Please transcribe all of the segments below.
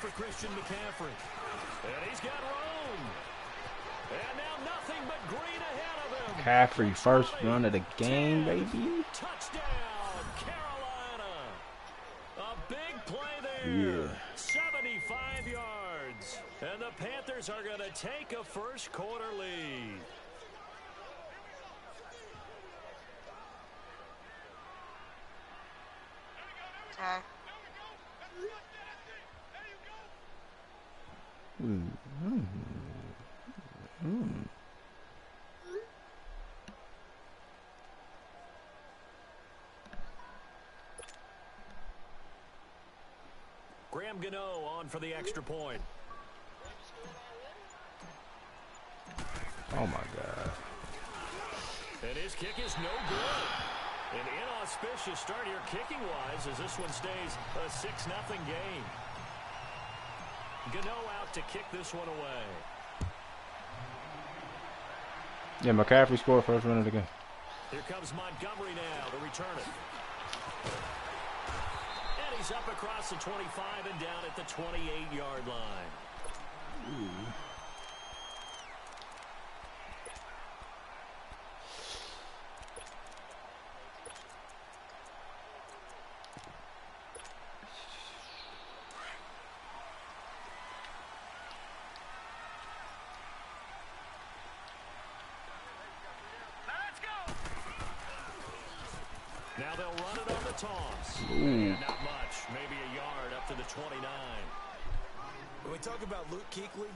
for Christian McCaffrey. And he's got room. And now nothing but green ahead of him. McCaffrey, first run of the game, baby. Touchdown, Carolina. A big play there. Yeah. 75 yards. And the Panthers are going to take a first quarter lead. Okay. Graham Gano on for the extra point. Oh, my God. And his kick is no good. An inauspicious start here kicking-wise as this one stays a 6-0 game. Gano out to kick this one away. Yeah, McCaffrey scored first run of the game. Here comes Montgomery now to return it. And he's up across the 25 and down at the 28-yard line. Ooh. Now they'll run it on the toss. Not much, maybe a yard up to the 29. When we talk about Luke Kuechly,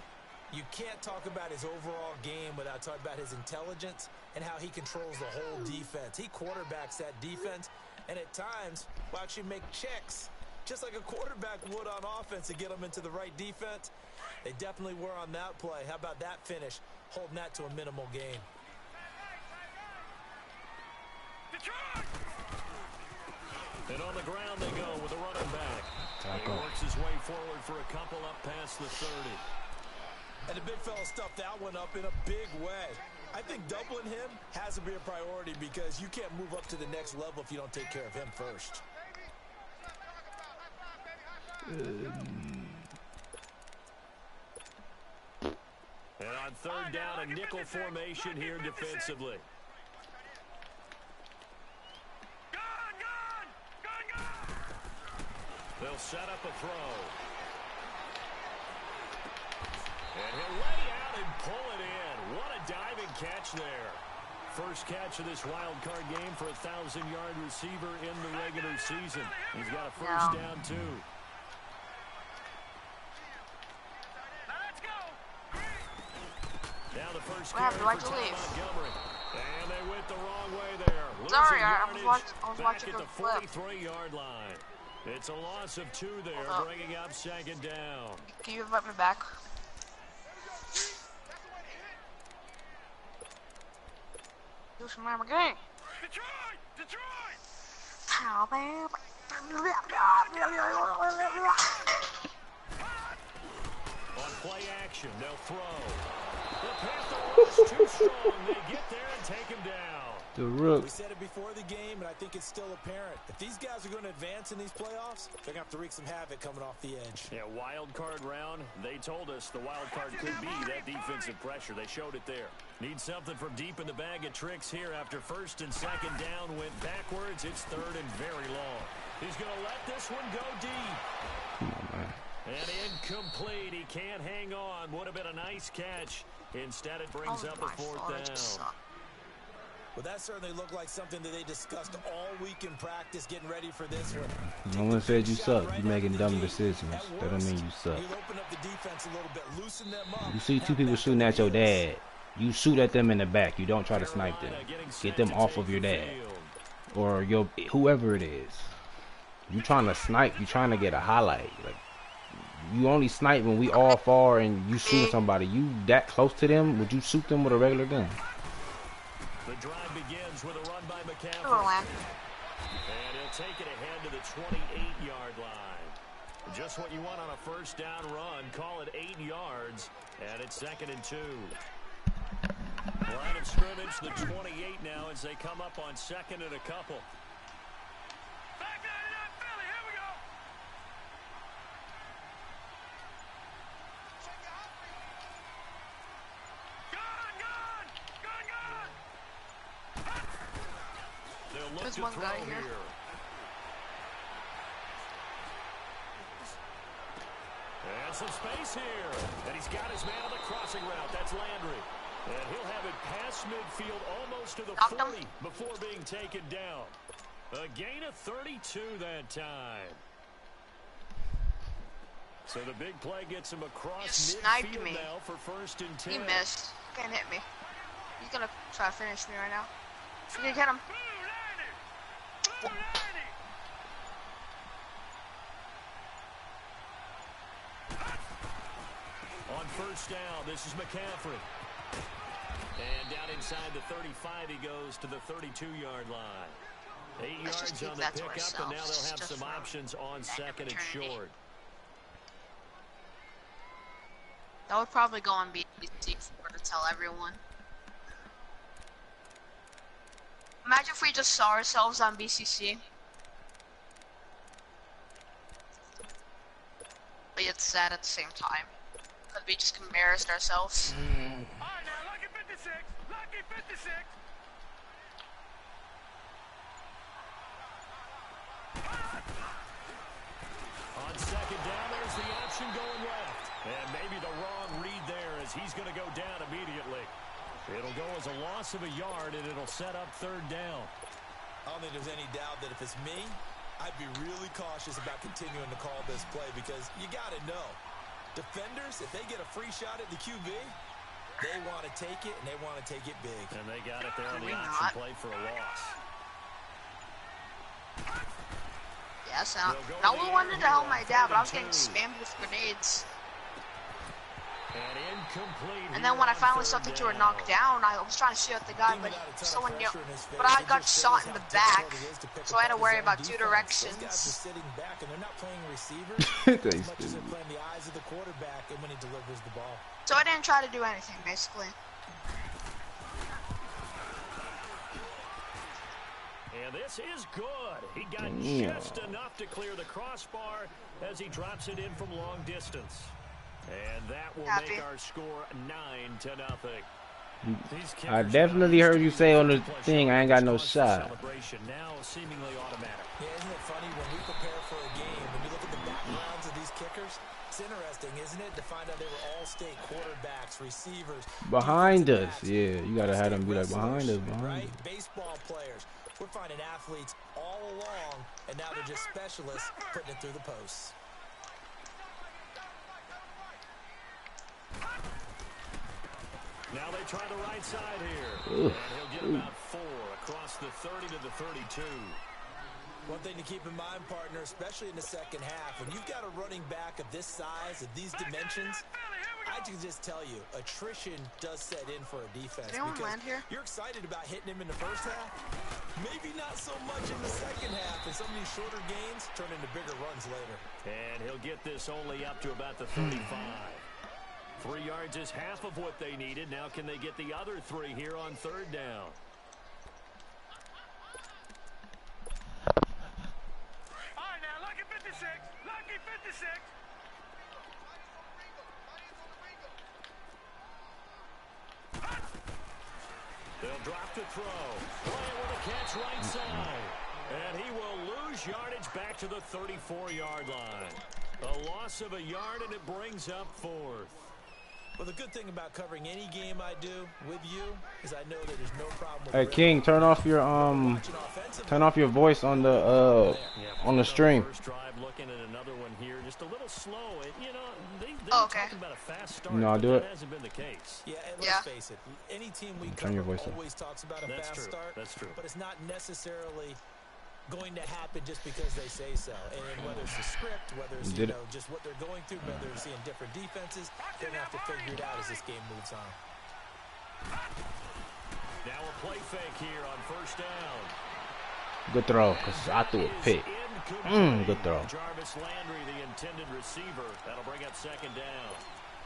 you can't talk about his overall game without talking about his intelligence and how he controls the whole defense. He quarterbacks that defense, and at times will actually make checks, just like a quarterback would on offense to get them into the right defense. They definitely were on that play. How about that finish, holding that to a minimal gain? And on the ground they go with a running back. He works his way forward for a couple up past the 30. And the big fella stuffed that one up in a big way. I think doubling him has to be a priority because you can't move up to the next level if you don't take care of him first. And on third down, a nickel formation here defensively. They'll set up a throw. And he'll lay out and pull it in. What a diving catch there. First catch of this wild card game for a 1,000-yard receiver in the regular season. He's got a first down, too. Now the first carry for Montgomery. And they went the wrong way there. Sorry, I was back watching at the the flip. 43-yard line. It's a loss of 2 there, bringing up second down. Can you invite me back? Do some Lamborghini. Detroit! How man? On play action, they'll throw. The Panthers too strong. They get there and take him down. The Rook. We said it before the game, and I think it's still apparent. If these guys are going to advance in these playoffs, they're going to have to wreak some havoc coming off the edge. Yeah, wild card round. They told us the wild card could be that defensive pressure. They showed it there. Need something from deep in the bag of tricks here after first and second down went backwards. It's third and very long. He's going to let this one go deep. Come on, man. And incomplete. He can't hang on. Would have been a nice catch. Instead, it brings up a fourth down. Well, that certainly looked like something that they discussed all week in practice, getting ready for this one. No one said you suck. You're making dumb decisions. That don't mean you suck. You'll open up the defense a little bit, loosen them up. You see 2 people shooting at your dad. You shoot at them in the back. You don't try to snipe them. Get them off of your dad. Or your whoever it is. You trying to snipe. You trying to get a highlight. Like, you only snipe when we all far and you shoot somebody. You that close to them, would you shoot them with a regular gun? The drive begins with a run by McCaffrey. And he'll take it ahead to the 28-yard line. Just what you want on a first down run. Call it 8 yards. And it's 2nd and 2. Line of scrimmage, the 28 now as they come up on 2nd and a couple. There's to one throw guy here. here. And some space here. And he's got his man on the crossing route. That's Landry. And he'll have it past midfield almost to the 40 before being taken down. A gain of 32 that time. So the big play gets him across midfield now for 1st and 10. He missed. Can't hit me. He's gonna try to finish me right now. If you can get him. On 1st down, this is McCaffrey. And down inside the 35, he goes to the 32-yard line. 8 yards on the pickup, and now they'll have some options on 2nd and short. That would probably go on PS4 to tell everyone. Imagine if we just saw ourselves on BCC. But it's sad at the same time. Because we just embarrassed ourselves. Alright, now, lucky 56! Lucky 56! On 2nd down, there's the option going left. And maybe the wrong read there as he's going to go down immediately. It'll go as a loss of a yard, and it'll set up 3rd down. I don't think there's any doubt that if it's me, I'd be really cautious about continuing to call this play because you got to know. Defenders, if they get a free shot at the QB, they want to take it, and they want to take it big. And they got it there on the option play for a loss. Yes, I only wanted to help my dad, but I was getting spammed with grenades. And incomplete. And then when I finally saw that you were knocked down, I was trying to shoot at the guy, but someone knew. But I got shot in the back, so I had to worry about 2 directions. Sitting back and they're not playing receiver. As much as they're playing the eyes of the quarterback and when he delivers the ball. So I didn't try to do anything, basically. And this is good. He got just enough to clear the crossbar as he drops it in from long distance. And that will make our score 9-0. I definitely heard you say on the thing I ain't got no shot. Now seemingly automatic. Yeah, isn't it funny when we prepare for a game, when you look at the backgrounds of these kickers, it's interesting, isn't it, to find out they were all state quarterbacks, receivers. Behind us, yeah, you gotta have them be like behind us, right? Baseball players. We're finding athletes all along, and now they're just specialists putting it through the posts. Now they try the right side here. And he'll get about 4 across the 30 to the 32. One thing to keep in mind, partner, especially in the second half, when you've got a running back of this size, of these dimensions, I can just tell you, attrition does set in for a defense. Land here? You're excited about hitting him in the first half, maybe not so much in the second half, and some of these shorter gains turn into bigger runs later. And he'll get this only up to about the 35. 3 yards is half of what they needed. Now can they get the other 3 here on 3rd down? All right, now, lucky 56. Lucky 56. They'll drop the throw. Playing with a catch right side. And he will lose yardage back to the 34-yard line. A loss of a yard, and it brings up 4th. Well, the good thing about covering any game I do with you is I know that there's no problem with Hey King, turn off your voice on the stream. First drive, looking at another one here, just a little slow. You know, they talking about a fast start. No, I'll do it. That hasn't been the case. Yeah, and let's face it. Any team we cover always talks about a fast start. That's true. But it's not necessarily going to happen just because they say so. And whether it's the script, whether it's just what they're going through, whether they're seeing different defenses, they're going to have to figure it out as this game moves on. Now a play fake here on 1st down. Good throw, because I threw a pick. Good throw. Jarvis Landry, the intended receiver. That'll bring up 2nd down.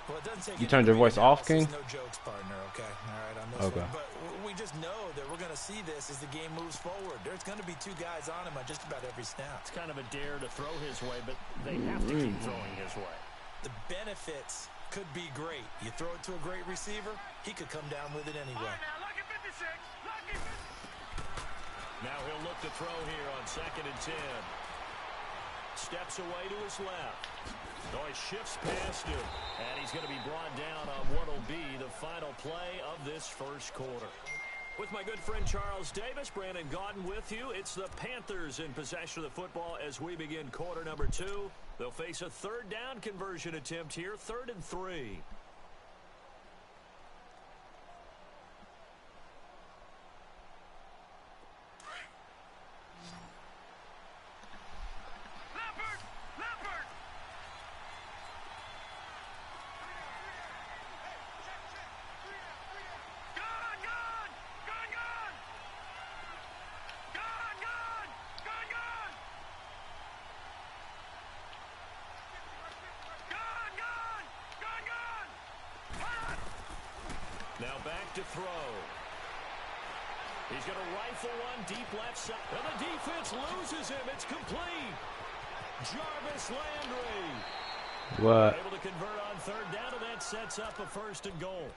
Well, it doesn't take you turned your voice off, King? No jokes, partner, okay? All right, on this one. But we just know that we're going to see this as the game moves forward. There's going to be 2 guys on him on just about every snap. It's kind of a dare to throw his way, but they have to keep throwing his way. The benefits could be great. You throw it to a great receiver, he could come down with it anyway. Right, now, lucky 56. Lucky 56. Now he'll look to throw here on 2nd and 10. Steps away to his left. Oh, he shifts past him. And he's going to be brought down on what will be the final play of this first quarter. With my good friend Charles Davis, Brandon Gaudin with you. It's the Panthers in possession of the football as we begin quarter number 2. They'll face a third down conversion attempt here, 3rd and 3. Now back to throw. He's going to rifle one deep left side. And the defense loses him. It's complete. Jarvis Landry. What? Able to convert on 3rd down, and that sets up a 1st and goal.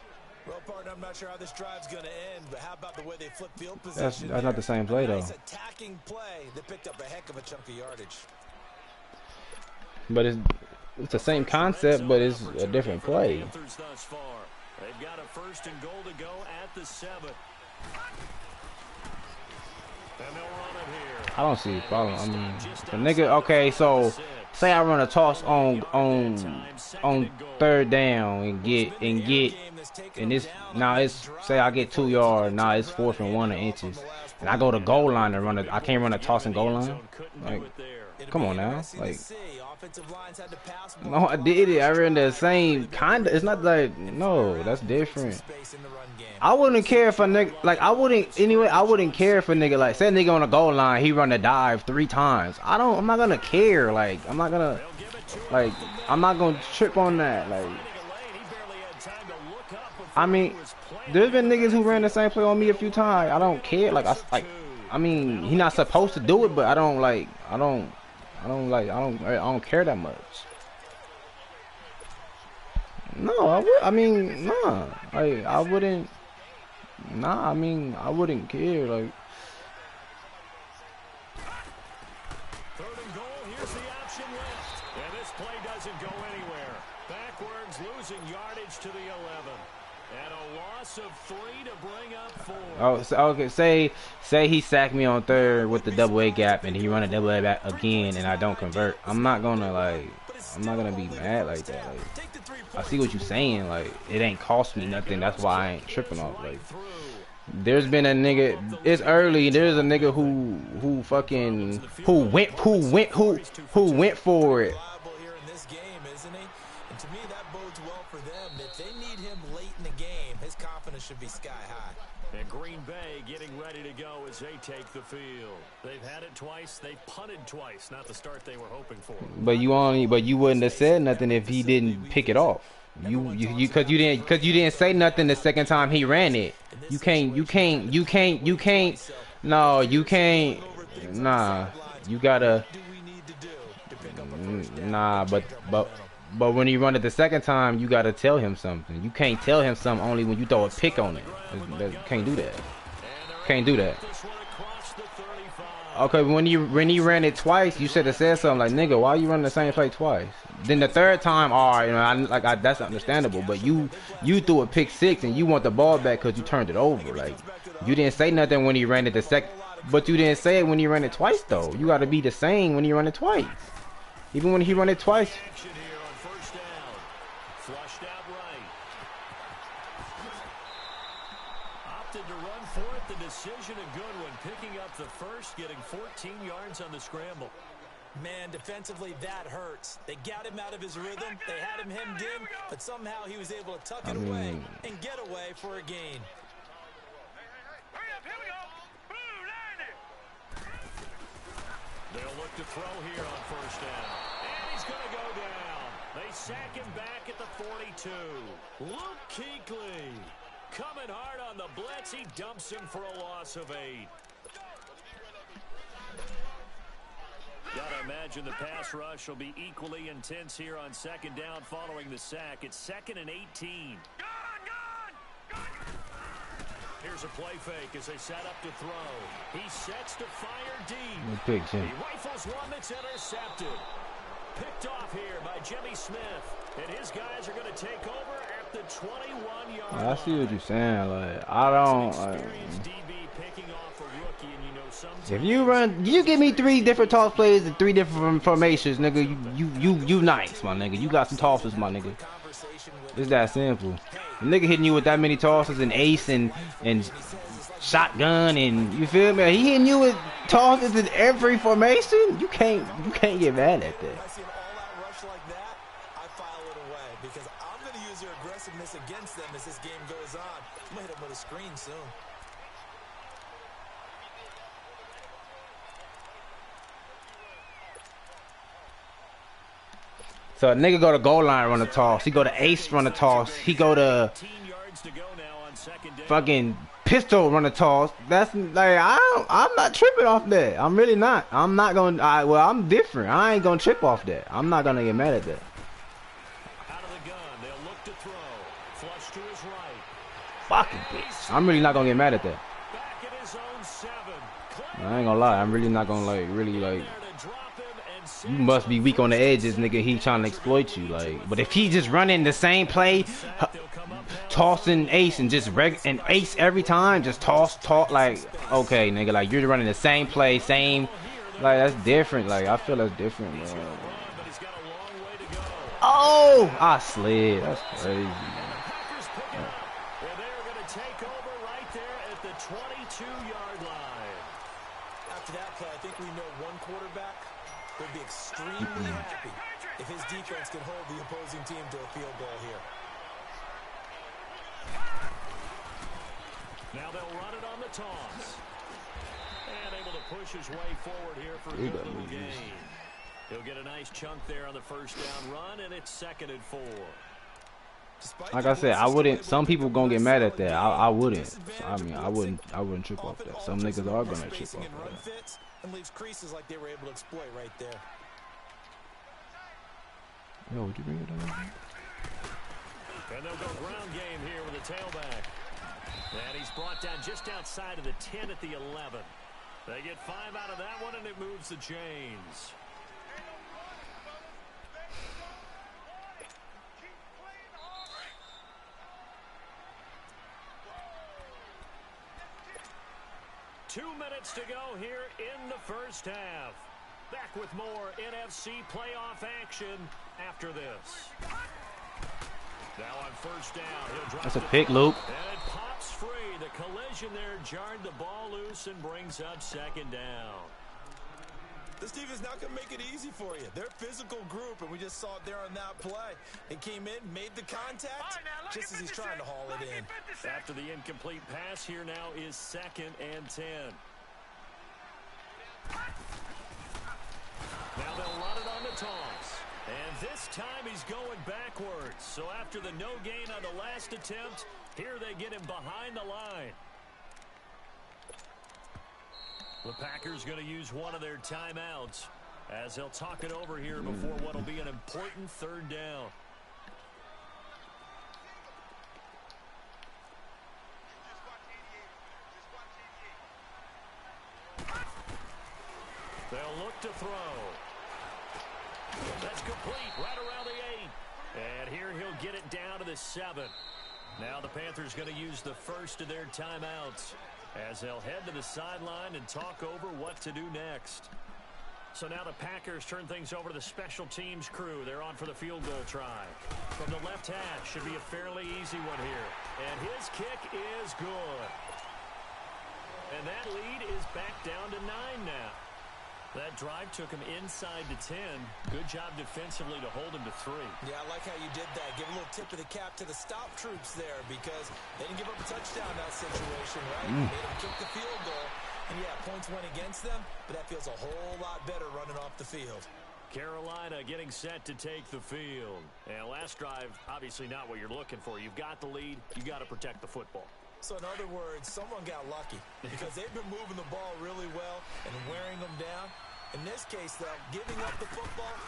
Well, partner, I'm not sure how this drive's going to end, but how about the way they flip field position? That's not the same play, though. Nice attacking play that picked up a heck of a chunk of yardage. But it's the same concept, but it's a different play. They've got a 1st and goal to go at the 7. And they'll run it here. I don't see a problem. I mean, the nigga. Okay, so say I run a toss on 3rd down and this now it's say I get 2 yards. Now it's 4th and 1 inches, and I go to goal line and run it. I can't run a toss and goal line. Like, come on now, like. No, I did it. I ran the same kind of. It's not like, no, that's different. I wouldn't care if a nigga, like, I wouldn't care if a nigga, like, say a nigga on the goal line, he run a dive 3 times. I'm not gonna care. Like, I'm not gonna trip on that. Like, I mean, there's been niggas who ran the same play on me a few times. I don't care. Like, I mean, he not supposed to do it, but I don't care that much. No, I mean, nah. I wouldn't. Nah, I mean, I wouldn't care. Like. 3rd and goal. Here's the option left, and this play doesn't go anywhere. Backwards, losing yardage to the 11, and a loss of 3 to bring up 4. Oh, so, okay. Say he sacked me on 3rd with the double A gap, and he run a double A back again, and I don't convert. I'm not gonna be mad like that. Like, I see what you're saying. Like, it ain't cost me nothing. That's why I ain't tripping off. Like, there's been a nigga. It's early. There's a nigga who went for it. To me, that bodes well for them. If they need him late in the game, his confidence should be sky high. And Green Bay getting ready to go as they take the field. They've had it twice. They've punted twice. Not the start they were hoping for. But you wouldn't have said nothing if he didn't pick it off. You didn't say nothing the second time he ran it. You can't. No, you can't. Nah, you gotta. Nah, but when he run it the second time, you gotta tell him something. You can't tell him something only when you throw a pick on it. You can't do that. Can't do that. Okay, when he ran it twice, you should have said something like, "Nigga, why you running the same play twice?" Then the 3rd time, all right, that's understandable. But you threw a pick 6 and you want the ball back because you turned it over. Like, you didn't say nothing when he ran it the second, but you didn't say it when he ran it twice though. You got to be the same when you run it twice. Even when he run it twice. Flushed out right. Opted to run for it. The decision a good one. Picking up the 1st, getting 14 yards on the scramble. Man, defensively, that hurts. They got him out of his rhythm. They had him hemmed in, but somehow he was able to tuck it away and get away for a gain. They'll look to throw here on 1st down. And he's going to go down. They sack him back at the 42. Luke Kuechly coming hard on the blitz. He dumps him for a loss of 8. Gotta imagine the pass rush will be equally intense here on 2nd down following the sack. It's 2nd and 18. Here's a play fake as they set up to throw. He sets to fire deep. Pick him. He rifles one that's intercepted. Picked off here by Jimmy Smith. And his guys are going to take over at the 21-yard line. I see what you're saying. Like, I don't. If you give me 3 different toss plays and 3 different formations, nigga, you nice, my nigga. You got some tosses, my nigga. It's that simple. The nigga hitting you with that many tosses and ace and shotgun and you feel me? He hitting you with tosses in every formation. You can't get mad at that. I see an all-out rush like that, I file it away because I'm going to use their aggressiveness against them as this game goes on. I'm going to hit them with a screen soon. So a nigga go to goal line, run a toss. He go to ace, run a toss. He go to fucking pistol, run a toss. That's like I'm not tripping off that. I'm really not. I'm not gonna. Well, I'm different. I ain't gonna trip off that. I'm not gonna get mad at that. Out of the gun, they'll look to throw. Flush to his right. Fucking bitch. I'm really not gonna get mad at that. Back at his own 7. I ain't gonna lie. I'm really not gonna really. You must be weak on the edges, nigga. He trying to exploit you, like. But if he just running the same play, tossing ace and just and ace every time, just toss, like, okay, nigga, like you're running the same play, same, like that's different. Like I feel that's different, man. Oh, I slid. That's crazy. After that play, I think we know one quarterback would be extremely happy if his defense can hold the opposing team to a field goal here. Now they'll run it on the toss. And able to push his way forward here for a good little gain. He'll get a nice chunk there on the first down run, and it's 2nd and 4. Like I said, I wouldn't. Some people gonna get mad at that. I wouldn't. I mean, I wouldn't trip off that. Some niggas are gonna trip off that. And leaves creases like they were able to exploit right there. Yo, would you bring it down? And they'll go ground game here with a tailback. And he's brought down just outside of the 10 at the 11. They get 5 out of that one, and it moves the chains. Two minutes to go here in the first half. Back with more NFC playoff action after this. Now on first down, he'll drop. That's a pick, Luke. And it pops free. The collision there jarred the ball loose and brings up 2nd down. This team is not going to make it easy for you. They're a physical group, and we just saw it there on that play. They came in, made the contact, just as he's trying to haul it in. After the incomplete pass, here now is 2nd and 10. Now they'll run it on the toss. And this time he's going backwards. So after the no gain on the last attempt, here they get him behind the line. The Packers going to use one of their timeouts as they'll talk it over here before what will be an important 3rd down. They'll look to throw. That's complete right around the 8. And here he'll get it down to the 7. Now the Panthers going to use the first of their timeouts as they'll head to the sideline and talk over what to do next. So now the Packers turn things over to the special teams crew. They're on for the field goal try. From the left hash, should be a fairly easy one here. And his kick is good. And that lead is back down to 9 now. That drive took him inside to 10. Good job defensively to hold him to 3. Yeah, I like how you did that. Give a little tip of the cap to the stop troops there because they didn't give up a touchdown in that situation, right? Made them kick the field goal. And, yeah, points went against them, but that feels a whole lot better running off the field. Carolina getting set to take the field. And last drive, obviously not what you're looking for. You've got the lead. You've got to protect the football. So, in other words, someone got lucky because they've been moving the ball really well and wearing them down. In this case, though, giving up the football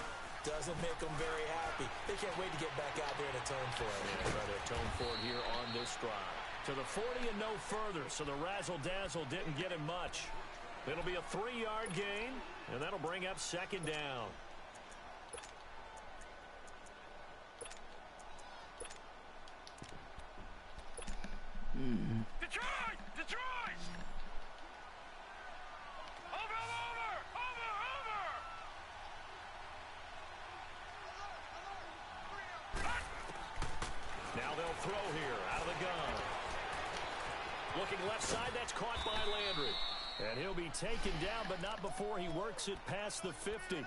doesn't make them very happy. They can't wait to get back out there and atone for it. Yeah, try to atone for it here on this drive. To the 40 and no further, so the razzle-dazzle didn't get him much. It'll be a 3-yard gain, and that'll bring up second down. Detroit! Detroit! Over! Now they'll throw here out of the gun. Looking left side, that's caught by Landry. And he'll be taken down, but not before he works it past the 50.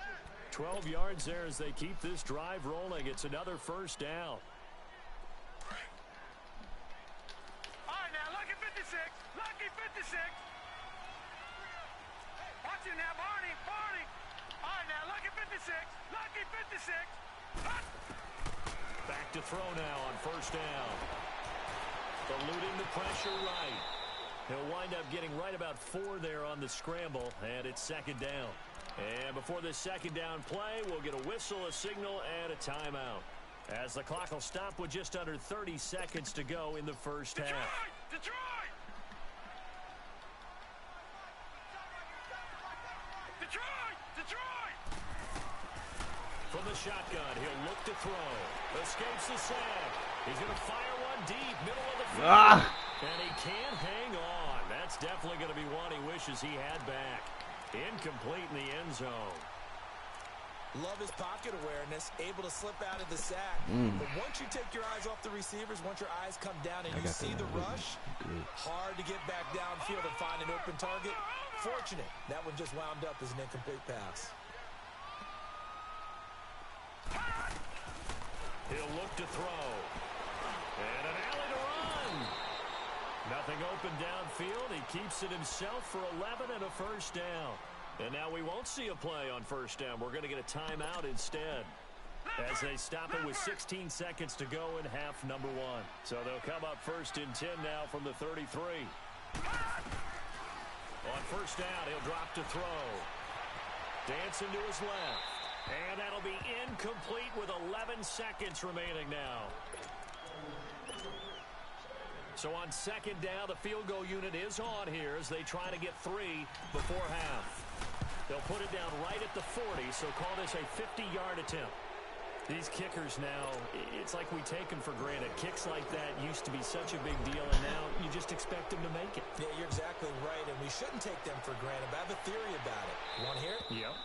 12 yards there as they keep this drive rolling. It's another first down. All right, now, lucky 56. Lucky 56. Watch it now, Barney. Barney. All right, now, lucky 56. Lucky 56. Back to throw now on first down. Eluding the pressure right. He'll wind up getting right about 4 there on the scramble, and it's second down. And before this second down play, we'll get a whistle, a signal, and a timeout. As the clock will stop with just under 30 seconds to go in the first half. Detroit! Detroit! Detroit! From the shotgun, he'll look to throw. Escapes the sack. He's going to fire one deep, middle of the field. And he can't hang on. That's definitely going to be one he wishes he had back. Incomplete in the end zone. Love his pocket awareness, able to slip out of the sack. But once you take your eyes off the receivers, once your eyes come down and you see the rush, hard to get back downfield and find an open target. Fortunate, that one just wound up as an incomplete pass. He'll look to throw. And an alley to run. Nothing open downfield. He keeps it himself for 11 and a first down. And now we won't see a play on first down. We're going to get a timeout instead, as they stop it with 16 seconds to go in half number 1. So they'll come up first and 10 now from the 33. On first down, he'll drop to throw. Dancing to his left. And that'll be incomplete with 11 seconds remaining now. So on second down, the field goal unit is on here as they try to get 3 before half. They'll put it down right at the 40, so call this a 50-yard attempt. These kickers now, it's like we take them for granted. Kicks like that used to be such a big deal, and now you just expect them to make it. Yeah, you're exactly right, and we shouldn't take them for granted. But I have a theory about it. You want to hear it? Yep.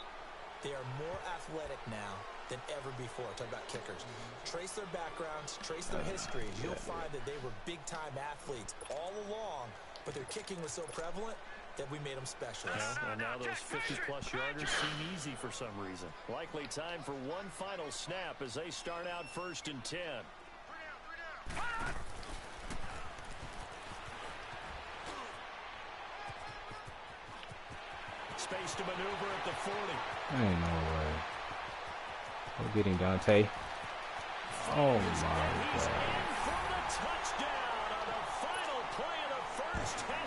They are more athletic now than ever before. Talk about kickers. Trace their backgrounds, trace their history. You'll find that they were big-time athletes all along, but their kicking was so prevalent that we made them specialists. Yeah, and now those 50-plus yarders seem easy for some reason. Likely time for one final snap as they start out first and 10. Space to maneuver at the 40. Ain't no way. We're getting Dante. Oh my God. He's in for the touchdown on the final play of the first half.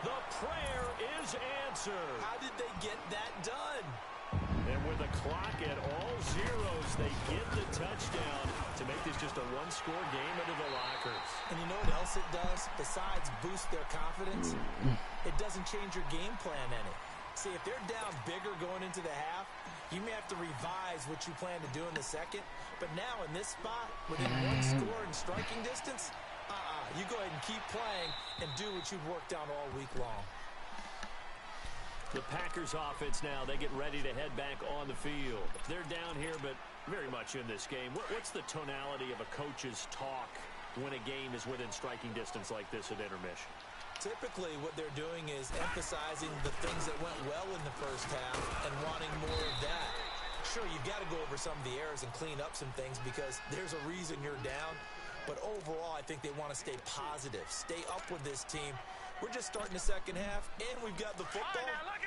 The prayer is answered. How did they get that done? And with the clock at all zeros, they get the touchdown to make this just a one-score game into the lockers. And you know what else it does? Besides boost their confidence, it doesn't change your game plan any. See, if they're down bigger going into the half, you may have to revise what you plan to do in the second. But now in this spot, within one score and striking distance, you go ahead and keep playing and do what you've worked on all week long. The Packers offense now, they get ready to head back on the field. They're down here, but very much in this game. What's the tonality of a coach's talk when a game is within striking distance like this at intermission? Typically, what they're doing is emphasizing the things that went well in the first half and wanting more of that. Sure, you've got to go over some of the errors and clean up some things because there's a reason you're down. But overall, I think they want to stay positive, stay up with this team. We're just starting the second half, and we've got the football.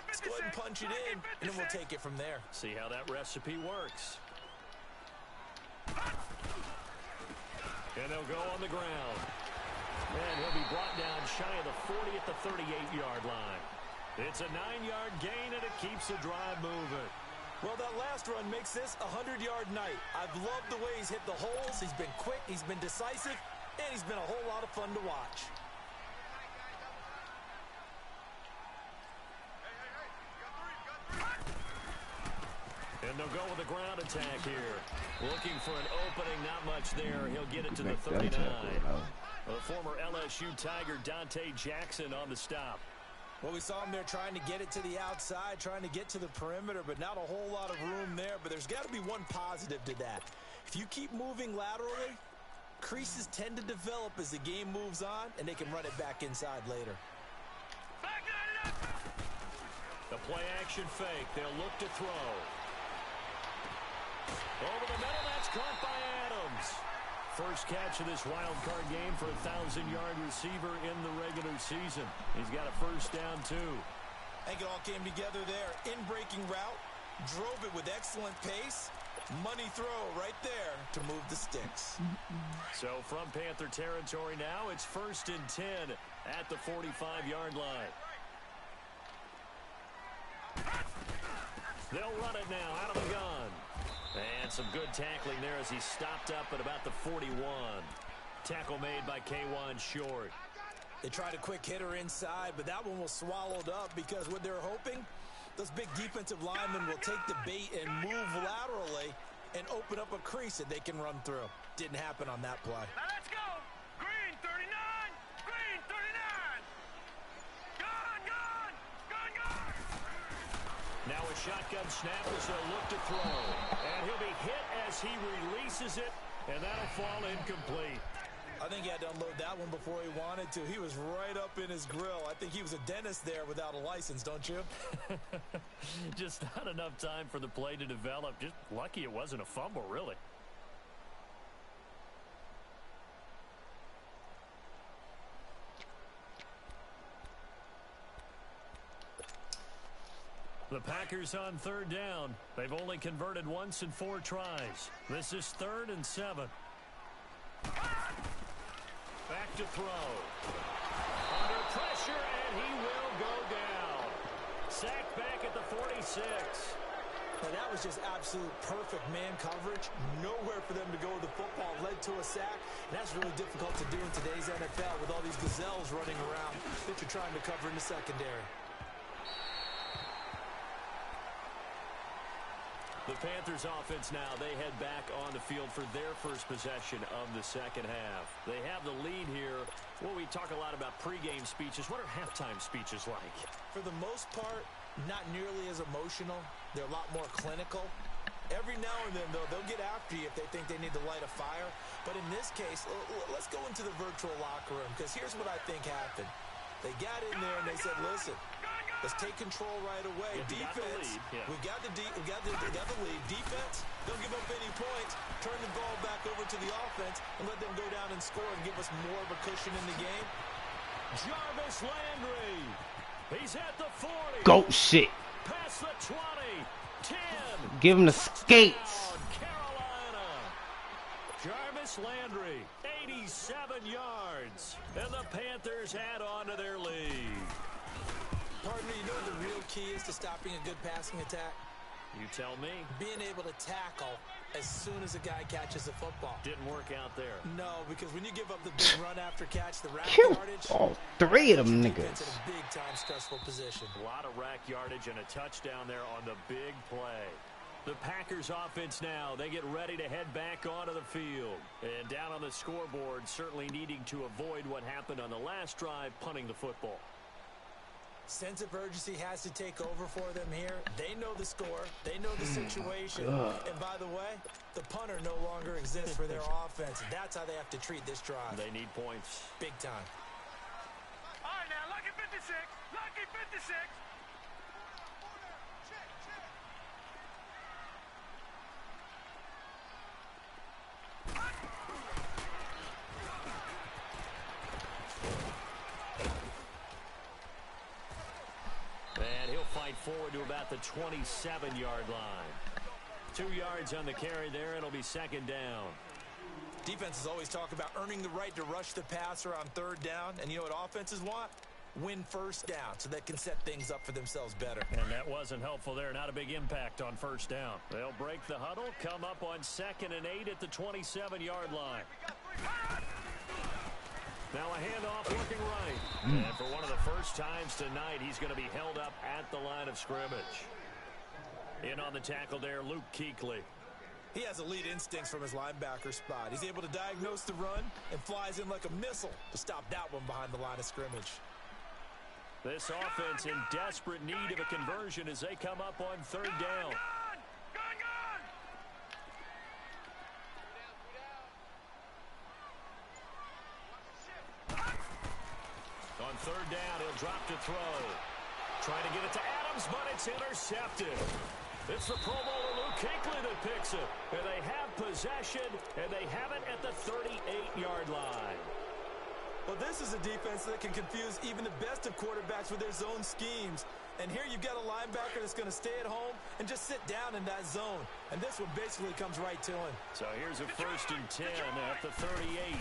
Let's go ahead and punch it in, and then we'll take it from there. See how that recipe works. And they'll go on the ground. And he'll be brought down shy of the 40 at the 38-yard line. It's a 9-yard gain, and it keeps the drive moving. Well, that last run makes this a 100-yard night. I've loved the way he's hit the holes. He's been quick. He's been decisive. and he's been a whole lot of fun to watch. And they'll go with a ground attack here. Looking for an opening, not much there. He'll get it to the 39. The former LSU Tiger Dante Jackson on the stop. Well, we saw him there trying to get it to the outside, trying to get to the perimeter, but not a whole lot of room there. But there's got to be one positive to that. If you keep moving laterally, creases tend to develop as the game moves on, and they can run it back inside later. The play action fake. They'll look to throw. Over the middle, that's caught by Adams. First catch of this wild card game for a 1,000-yard receiver in the regular season. He's got a first down, too. I think it all came together there. In-breaking route, drove it with excellent pace. Money throw right there to move the sticks. So from Panther territory now, it's 1st and 10 at the 45-yard line. They'll run it now out of the gun. And some good tackling there as he stopped up at about the 41. Tackle made by K1 Short. They tried a quick hitter inside, but that one was swallowed up because what they're hoping, those big defensive linemen will take the bait and move laterally and open up a crease that they can run through. Didn't happen on that play. Now let's go. Green 39. Green 39. Gone. Now a shotgun snap as they'll look to throw. And he'll be hit as he releases it, and that'll fall incomplete. I think he had to unload that one before he wanted to. He was right up in his grill. I think he was a dentist there without a license, don't you? Just not enough time for the play to develop. Just lucky it wasn't a fumble, really. The Packers on 3rd down. They've only converted once in 4 tries. This is 3rd and 7. Back to throw. Under pressure, and he will go down. Sacked back at the 46. And that was just absolute perfect man coverage. Nowhere for them to go with the football. Led to a sack. And that's really difficult to do in today's NFL with all these gazelles running around that you're trying to cover in the secondary. The Panthers offense now, they head back on the field for their first possession of the second half. They have the lead here. Well, we talk a lot about pregame speeches. What are halftime speeches like? For the most part, not nearly as emotional. They're a lot more clinical. Every now and then, though, they'll get after you if they think they need to light a fire. But in this case, let's go into the virtual locker room, because here's what I think happened. They got in there and they said, listen, let's take control right away. Defense, we got the lead. Defense, don't give up any points. Turn the ball back over to the offense and let them go down and score and give us more of a cushion in the game. Jarvis Landry. He's at the 40. Goat shit. Past the 20. 10. Give him the skates. Carolina. Jarvis Landry, 87 yards. And the Panthers add on to their lead. Partner, you know what the real key is to stopping a good passing attack? You tell me. Being able to tackle as soon as a guy catches the football. Didn't work out there. No, because when you give up the big run after catch, the rack Phew. yardage. All 3 of them niggas. In a big-time stressful position. A lot of rack yardage and a touchdown there on the big play. The Packers offense now, they get ready to head back onto the field. And down on the scoreboard, certainly needing to avoid what happened on the last drive, punting the football. Sense of urgency has to take over for them here. They know the score. They know the situation. And by the way, the punter no longer exists for their offense. That's how they have to treat this drive. They need points. Big time. All right, now, lucky 56. Lucky 56. And he'll fight forward to about the 27-yard line. 2 yards on the carry there. It'll be 2nd down. Defenses always talk about earning the right to rush the passer on 3rd down. And you know what offenses want? Win 1st down so they can set things up for themselves better. And that wasn't helpful there. Not a big impact on 1st down. They'll break the huddle, come up on 2nd and 8 at the 27-yard line. Now a handoff working right. And for one of the first times tonight, he's going to be held up at the line of scrimmage. In on the tackle there, Luke Kuechly. He has elite instincts from his linebacker spot. He's able to diagnose the run and flies in like a missile to stop that one behind the line of scrimmage. This offense in desperate need of a conversion as they come up on third down. On third down, he'll drop to throw. Trying to get it to Adams, but it's intercepted. It's the Pro Bowler Luke Kuechly that picks it. And they have possession, and they have it at the 38-yard line. Well, this is a defense that can confuse even the best of quarterbacks with their zone schemes. And here you've got a linebacker that's going to stay at home and just sit down in that zone. And this one basically comes right to him. So here's a 1st and 10 at the 38.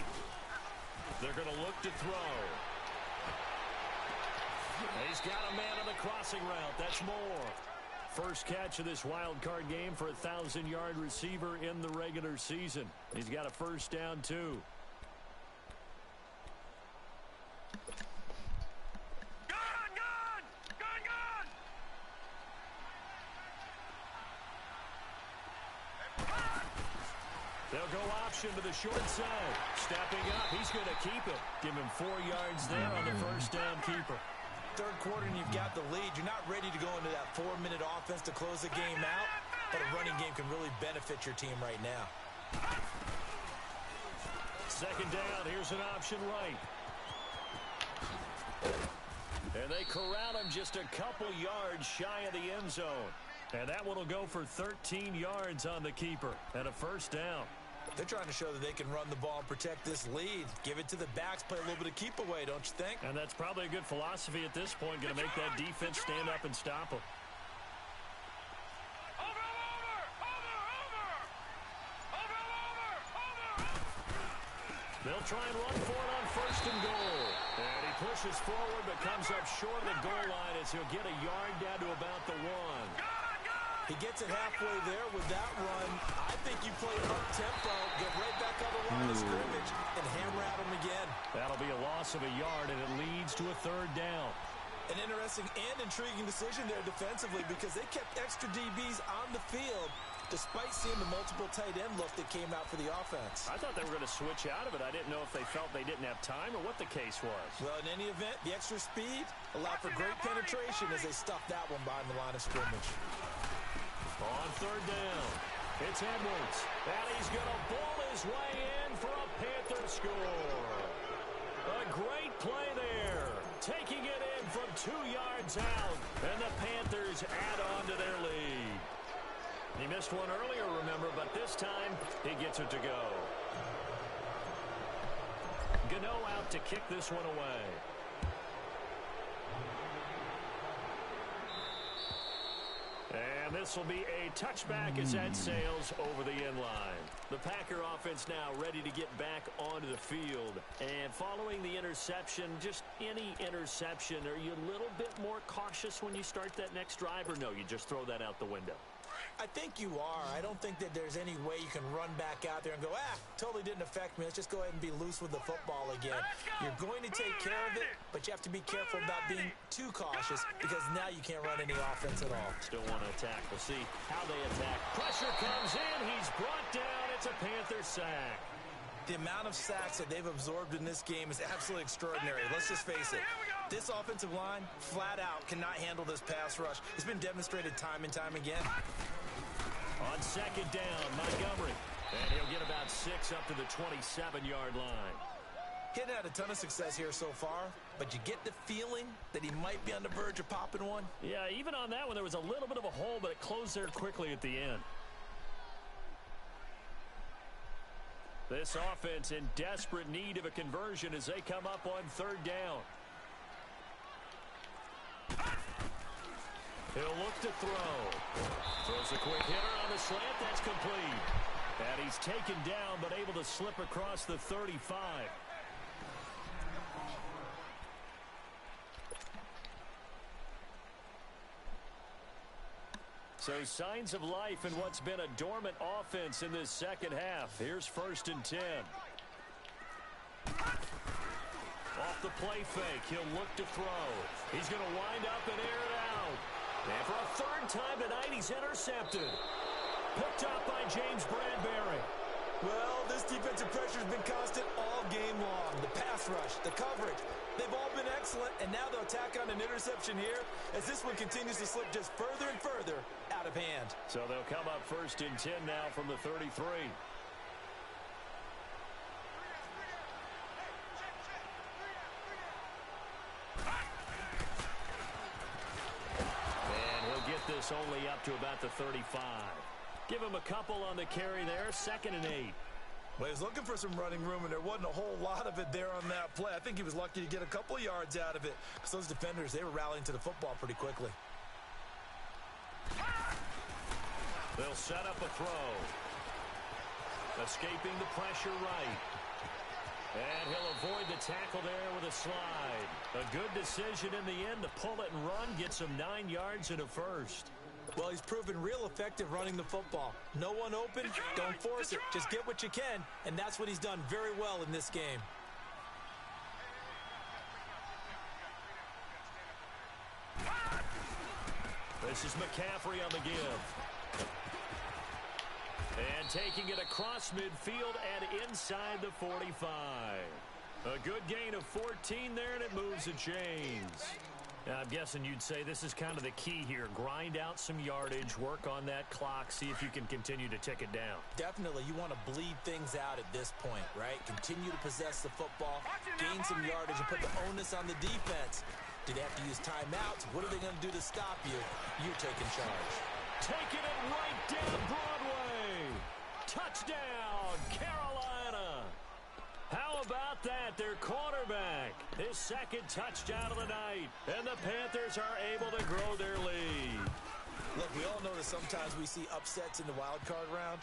They're going to look to throw. He's got a man on the crossing route. That's Moore. First catch of this wild card game for a 1,000-yard receiver in the regular season. He's got a first down, too. They'll go option to the short side. Stepping up, he's going to keep it. Give him 4 yards there on the first down keeper. Third quarter and you've got the lead. You're not ready to go into that 4-minute offense to close the game out, but a running game can really benefit your team right now. Second down, here's an option right. And they corral him just a couple yards shy of the end zone. And that one will go for 13 yards on the keeper and a first down. They're trying to show that they can run the ball and protect this lead. Give it to the backs, play a little bit of keep away, don't you think? And that's probably a good philosophy at this point, going to make that defense stand up and stop them. They'll try and run for it on 1st and goal. And he pushes forward but comes up short of the goal line as he'll get a yard down to about the 1. He gets it halfway there with that run. I think you play up-tempo, get right back on the line of scrimmage, and hammer at him again. That'll be a loss of a yard, and it leads to a third down. An interesting and intriguing decision there defensively because they kept extra DBs on the field despite seeing the multiple tight end look that came out for the offense. I thought they were going to switch out of it. I didn't know if they felt they didn't have time or what the case was. Well, in any event, the extra speed allowed for great penetration as they stuffed that one behind the line of scrimmage. On third down, it's Edwards. And he's going to ball his way in for a Panther score. A great play there. Taking it in from 2 yards out. And the Panthers add on to their lead. He missed one earlier, remember, but this time he gets it to go. Gano out to kick this one away. And this will be a touchback as that sails over the end line. The Packer offense now ready to get back onto the field. And following the interception, just any interception, are you a little bit more cautious when you start that next drive, or no, you just throw that out the window? I think you are. I don't think that there's any way you can run back out there and go, totally didn't affect me. Let's just go ahead and be loose with the football again. You're going to take care of it, but you have to be careful about being too cautious because now you can't run any offense at all. Still want to attack. We'll see how they attack. Pressure comes in. He's brought down. It's a Panther sack. The amount of sacks that they've absorbed in this game is absolutely extraordinary. Let's just face it. This offensive line, flat out, cannot handle this pass rush. It's been demonstrated time and time again. On second down, Montgomery. And he'll get about 6 up to the 27-yard line. He hadn't had a ton of success here so far, but you get the feeling that he might be on the verge of popping one. Yeah, even on that one, there was a little bit of a hole, but it closed there quickly at the end. This offense in desperate need of a conversion as they come up on third down. He'll look to throw. Throws a quick hitter on the slant. That's complete. And he's taken down, but able to slip across the 35. So signs of life in what's been a dormant offense in this second half. Here's 1st and 10. the play fake. He'll look to throw. He's going to wind up and air it out. And for a third time tonight, he's intercepted. Picked up by James Bradbury. Well, this defensive pressure has been constant all game long. The pass rush, the coverage, they've all been excellent, and now they'll tack on an interception here as this one continues to slip just further and further out of hand. So they'll come up 1st and 10 now from the 33. And he'll get this only up to about the 35. Give him a couple on the carry there, 2nd and 8. Well, he was looking for some running room, and there wasn't a whole lot of it there on that play. I think he was lucky to get a couple of yards out of it. Because those defenders, they were rallying to the football pretty quickly. They'll set up a throw. Escaping the pressure right. And he'll avoid the tackle there with a slide. A good decision in the end to pull it and run, gets him 9 yards and a first. Well, he's proven real effective running the football. No one open, don't force it. Just get what you can, and that's what he's done very well in this game. This is McCaffrey on the give. And taking it across midfield and inside the 45. A good gain of 14 there, and it moves the chains. I'm guessing you'd say this is kind of the key here. Grind out some yardage, work on that clock, see if you can continue to tick it down. Definitely, you want to bleed things out at this point, right? Continue to possess the football, gain some yardage, and put the onus on the defense. Do they have to use timeouts? What are they going to do to stop you? You're taking charge. Taking it right down Broadway. Touchdown, Carolina. How about that? Their quarterback, his 2nd touchdown of the night. And the Panthers are able to grow their lead. Look, we all know that sometimes we see upsets in the wild card round.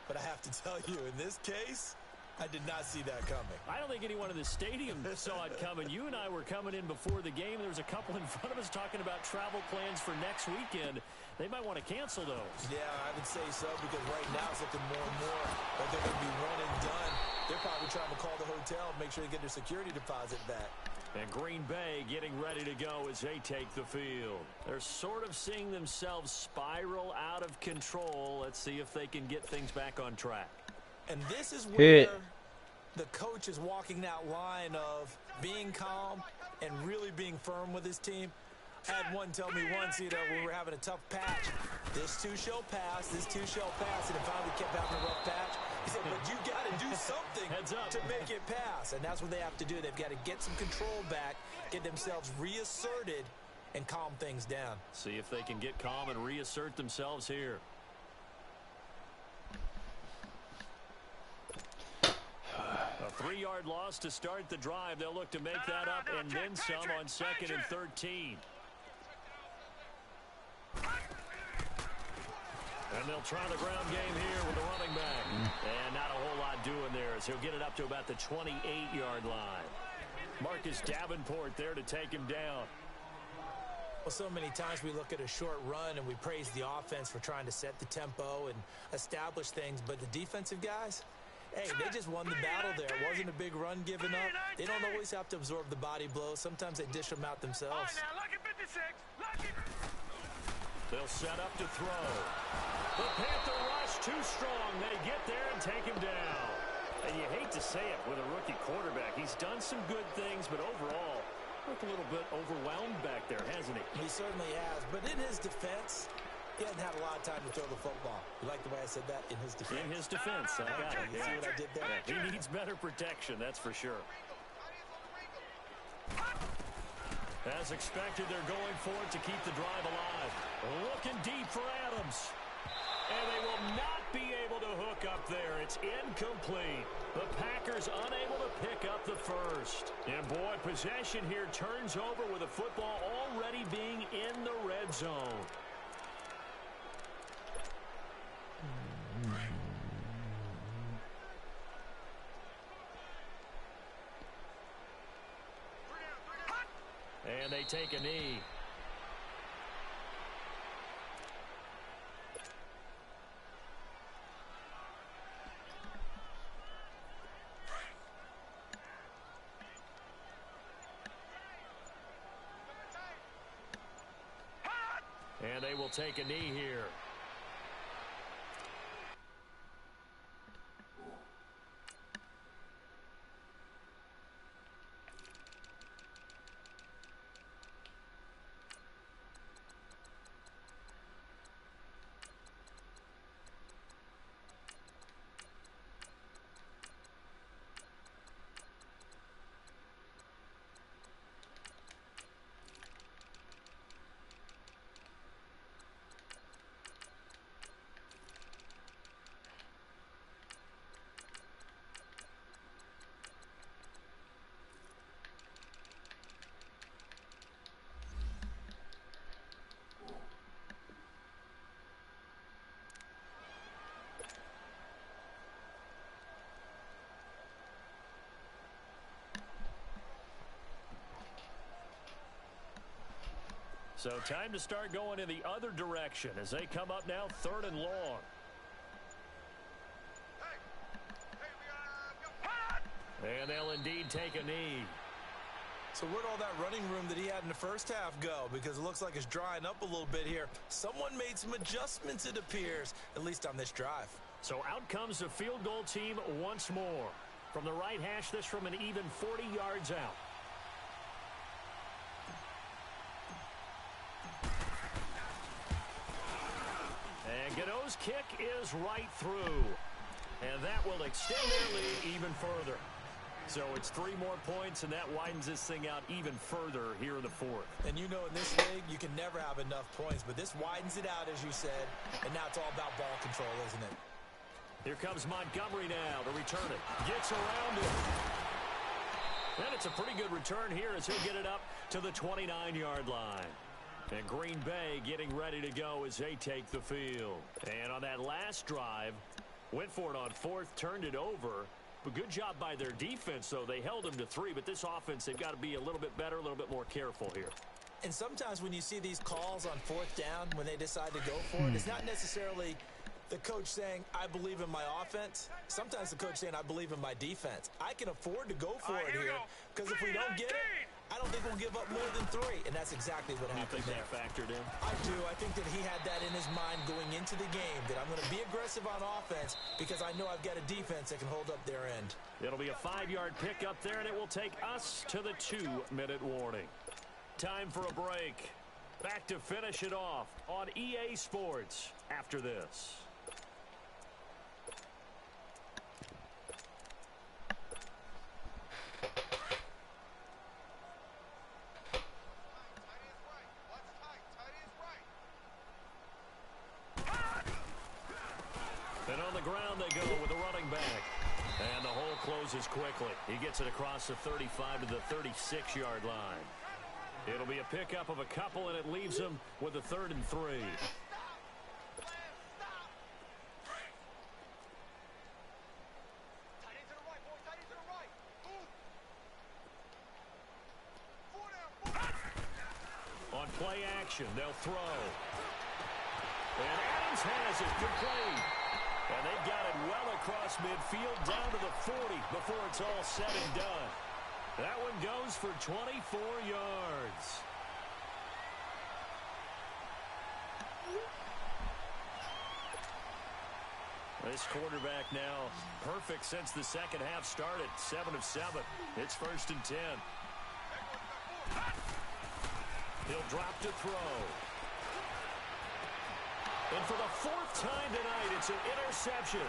But I have to tell you, in this case, I did not see that coming. I don't think anyone in the stadium saw it coming. You and I were coming in before the game. There was a couple in front of us talking about travel plans for next weekend. They might want to cancel those. Yeah, I would say so, because right now it's looking more and more like they're going to be one and done. They're probably trying to call the hotel and make sure they get their security deposit back. And Green Bay getting ready to go as they take the field. They're sort of seeing themselves spiral out of control. Let's see if they can get things back on track. And this is where the coach is walking that line of being calm and really being firm with his team. I had one tell me once, when we were having a tough patch, this too shall pass, and it finally kept having a rough patch. He said, but you got to do something to make it pass. And that's what they have to do. They've got to get some control back, get themselves reasserted, and calm things down. See if they can get calm and reassert themselves here. A 3-yard loss to start the drive. They'll look to make that up and then some on 2nd and 13. And they'll try the ground game here with the running back. And not a whole lot doing there as he'll get it up to about the 28-yard line. Marcus Davenport there to take him down. Well, so many times we look at a short run and we praise the offense for trying to set the tempo and establish things. But the defensive guys, hey, they just won the battle there. It wasn't a big run given up. They don't always have to absorb the body blows. Sometimes they dish them out themselves. All right, now, lucky 56. Lucky. They'll set up to throw. The Panther rush too strong. They get there and take him down. And you hate to say it with a rookie quarterback. He's done some good things, but overall, looked a little bit overwhelmed back there, hasn't he? He certainly has. But in his defense, he hasn't had a lot of time to throw the football. You like the way I said that? In his defense. In his defense. I got it. You see what I did there? Yeah, he needs better protection, that's for sure. As expected, they're going for it to keep the drive alive. Looking deep for Adams. And they will not be able to hook up there. It's incomplete. The Packers unable to pick up the first. And boy, possession here turns over with the football already being in the red zone. And they take a knee. And they will take a knee here. So time to start going in the other direction as they come up now 3rd and long. And they'll indeed take a knee. So where'd all that running room that he had in the first half go? Because it looks like it's drying up a little bit here. Someone made some adjustments, it appears, at least on this drive. So out comes the field goal team once more. From the right hash, this from an even 40 yards out. And Godot's kick is right through. And that will extend their lead even further. So it's 3 more points, and that widens this thing out even further here in the 4th. And you know in this league, you can never have enough points, but this widens it out, as you said, and now it's all about ball control, isn't it? Here comes Montgomery now to return it. Gets around it. And it's a pretty good return here as he'll get it up to the 29-yard line. And Green Bay getting ready to go as they take the field. And on that last drive, went for it on 4th, turned it over. But good job by their defense, though. They held them to 3, but this offense, they've got to be a little bit better, a little bit more careful here. And sometimes when you see these calls on 4th down, when they decide to go for it, it's not necessarily the coach saying, I believe in my offense. Sometimes the coach saying, I believe in my defense. I can afford to go for it here because if we don't get it, I don't think we'll give up more than 3, and that's exactly what happened there. You think that factored in? I do. I think that he had that in his mind going into the game, that I'm going to be aggressive on offense because I know I've got a defense that can hold up their end. It'll be a 5-yard pickup there, and it will take us to the 2-minute warning. Time for a break. Back to finish it off on EA Sports after this. And on the ground they go with the running back. And the hole closes quickly. He gets it across the 35 to the 36-yard line. It'll be a pickup of a couple, and it leaves him with a 3rd and 3. On play action, they'll throw. And Adams has it complete. And they've got it well across midfield down to the 40 before it's all said and done. That one goes for 24 yards. This quarterback now perfect since the second half started. 7 of 7. It's 1st and 10. He'll drop to throw. And for the 4th time tonight, it's an interception.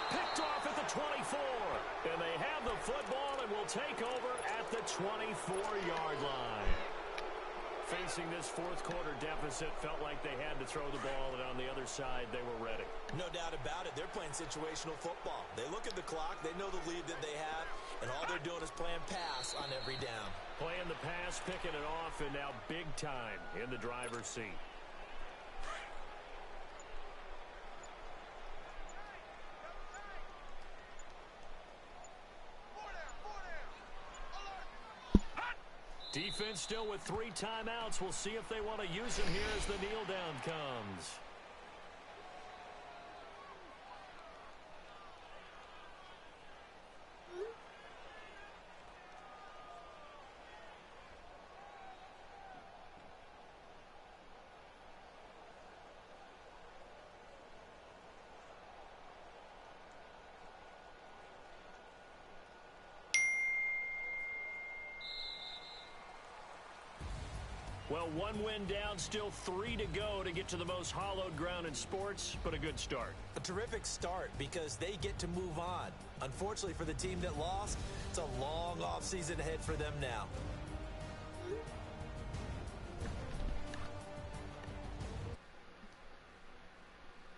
Picked off at the 24. And they have the football and will take over at the 24-yard line. Facing this 4th quarter deficit, felt like they had to throw the ball, and on the other side, they were ready. No doubt about it. They're playing situational football. They look at the clock. They know the lead that they have, and all they're doing is playing pass on every down. Playing the pass, picking it off, and now big time in the driver's seat. Defense still with 3 timeouts. We'll see if they want to use them here as the kneel down comes. Well, one win down, still 3 to go to get to the most hallowed ground in sports, but a good start. A terrific start because they get to move on. Unfortunately for the team that lost, it's a long offseason ahead for them now.